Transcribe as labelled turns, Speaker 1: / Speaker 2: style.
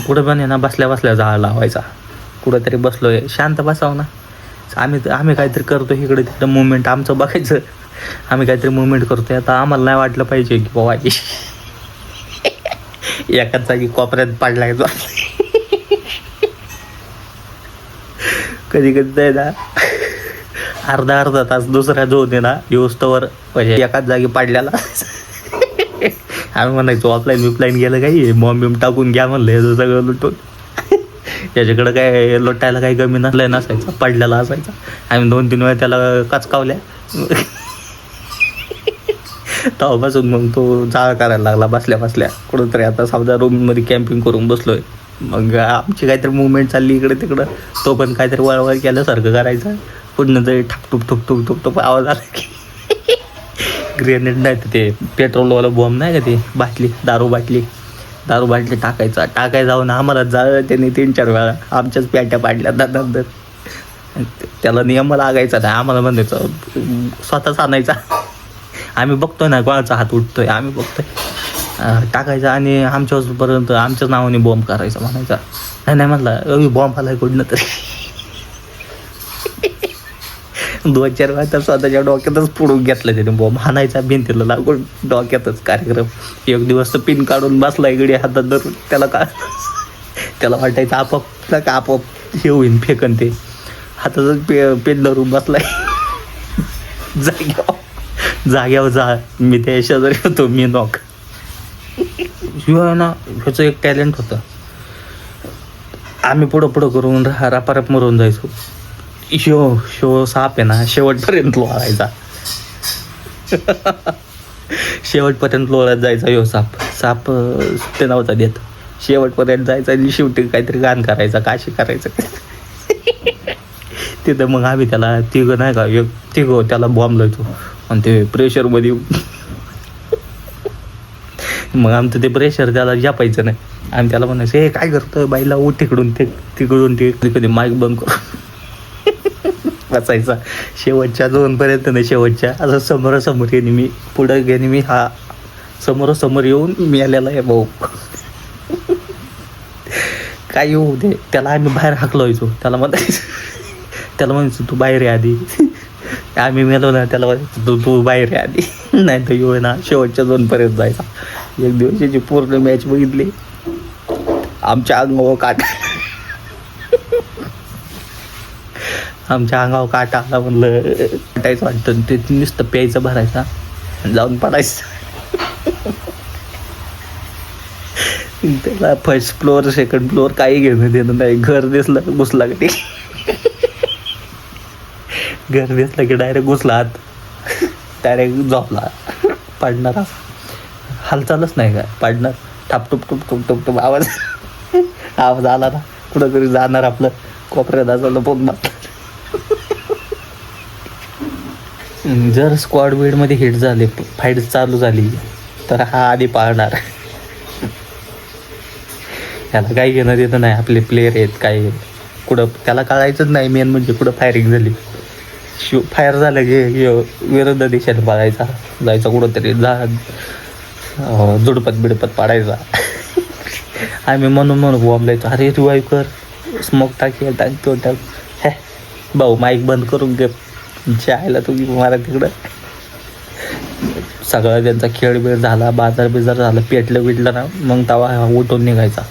Speaker 1: कुठं पण आहे ना बसल्या बसल्या जाळ लावायचा. कुठंतरी बसलोय शांत बसावं ना. आम्ही काहीतरी करतो इकडे तिकडे मुवमेंट आमचं बघायचं. आम्ही काहीतरी मुवमेंट करतोय. आता आम्हाला नाही वाटलं पाहिजे की बाबा एकाच जागी कोपऱ्यात पडलाय तो. कधी कधी आहे ना अर्धा तास दुसऱ्या झोन आहे ना व्यवस्थेवर म्हणजे एकाच जागी पडल्याला. आम्ही म्हणायचो ऑफलाईन बिफलाईन गेलं काही बॉम्ब बिम टाकून घ्या म्हणलं याचं सगळं लुटून. याच्याकडं काय लोटायला काही कमी नसायचं पडलेला असायचा. आम्ही 2-3 वेळा त्याला कचकावल्या. तेव्हापासून मग तो जाळ करायला लागला बसल्या बसल्या कुठंतरी. आता समजा रूममध्ये कॅम्पिंग करून बसलोय मग आमची काहीतरी मुवमेंट चालली इकडे तिकडं. तो पण काहीतरी वळवळ केल्यासारखं करायचं. पुन्हा तरी ठुप आवाज आला की ग्रेनेड नाही तर ते पेट्रोलवाला बॉम्ब नाही का ते बाटली दारू बाटली टाकायचा जाऊन आम्हाला जाळ त्यांनी 3-4 वेळा आमच्याच प्याट्या पाडल्या दादा. त्याला नियम लागायचा नाही. आम्हाला म्हणायचं स्वतःच आणायचा. आम्ही बघतोय ना कोणाचा हात उठतोय आम्ही बघतोय टाकायचा आणि आमच्यापर्यंत आमच्याच नावाने बॉम्ब करायचा म्हणायचा. नाही म्हणला बॉम्ब आलाय कुठनं तरी. 2-4 वेळा तर स्वतःच्या डोक्यातच पुढून घेतलं त्याने बॉम्ब. हाणायचा भिंतीला लागून डोक्यातच कार्यक्रम. एक दिवस तर पिन काढून बसला इकडे हातात धरून. त्याला वाटायचं आपोआप हे होईन फेकन ते हातातच पेन धरून बसलाय. जाग्यावर जा मी त्या शेजारी होतो मी नॉक. शिवाय ना ह्याचं एक टॅलेंट होतं. आम्ही पुढं करून रापाराप मरून जायचो. शो साप आहे ना शेवटपर्यंत लोळायचा. शेवटपर्यंत लोळत जायचा ह्यो साप ते नव्हता देत. शेवटपर्यंत जायचा आणि शेवटी काहीतरी गाण करायचा काशी करायचं. तिथं मग आम्ही त्याला तिघं नाही का त्याला बॉम्ब लावतो आणि ते प्रेशरमध्ये मग आमचं ते प्रेशर त्याला जपायचं नाही. आम्ही त्याला म्हणायचं हे काय करतोय बाईला उठ तिकडून ते कधी माईक बंद करून बसायचा. शेवटच्या 2पर्यंत नाही शेवटच्या असं समोरासमोर येणे मी पुढं घेणे मी हा समोरासमोर येऊन मी आलेला आहे भाऊ. काय येऊ दे त्याला आम्ही बाहेर हाकलो व्हायचो. त्याला म्हणायचं तू बाहेर आहे आधी. आम्ही मेलो ना त्याला म्हणायचं तू बाहेर आहे आधी. नाही तर येऊ ना शेवटच्या 2पर्यंत जायचा. एक दिवस त्याची पूर्ण मॅच बघितली आमच्या अंगावर काटा आला. म्हणलं काटायचं वाटतं ते नुसतं प्यायचं भरायचा जाऊन पडायचं. त्याला फर्स्ट फ्लोअर सेकंड फ्लोअर काही घेणं देणं नाही. घर दिसलं घुसला की डायरेक्ट घुसला आत डायरेक्ट झोपला. पडणार हालचालच नाही काय पडणार. ठप आवाज आला ना कुठं तरी जाणार आपलं कोपऱ्यात असं पोट मार. जर स्क्वॉड बीडमध्ये हिट झाले फाईट चालू झाली तर हा आधी पाळणार. त्याला काही घेणं देतं नाही. आपले प्लेयर आहेत काय कुठं त्याला कळायचंच नाही. मेन म्हणजे कुठं फायरिंग झाली फायर झालं की विरुद्ध दिशेने पाळायचा जायचा कुठंतरी जुडपत पाडायचा. आम्ही म्हणून बॉम्बलायचो अरे रिवाईव कर स्मोक टाक तो टाक. हे भाऊ माईक बंद करून घे जायला तुम्ही मारा तिकडं. सगळं त्यांचा खेळ बिळ झाला बाजार बिजार झाला पेटलं बिटलं ना मग तवा उठून निघायचा.